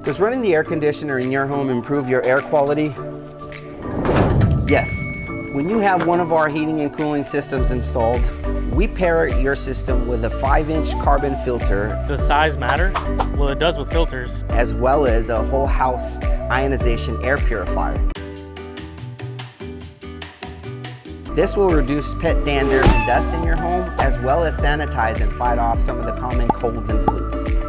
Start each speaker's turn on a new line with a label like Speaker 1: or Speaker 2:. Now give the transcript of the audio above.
Speaker 1: Does running the air conditioner in your home improve your air quality? Yes. When you have one of our heating and cooling systems installed, we pair your system with a 5-inch carbon filter.
Speaker 2: Does size matter? Well, it does with filters.
Speaker 1: As well as a whole house ionization air purifier. This will reduce pet dander and dust in your home, as well as sanitize and fight off some of the common colds and flus.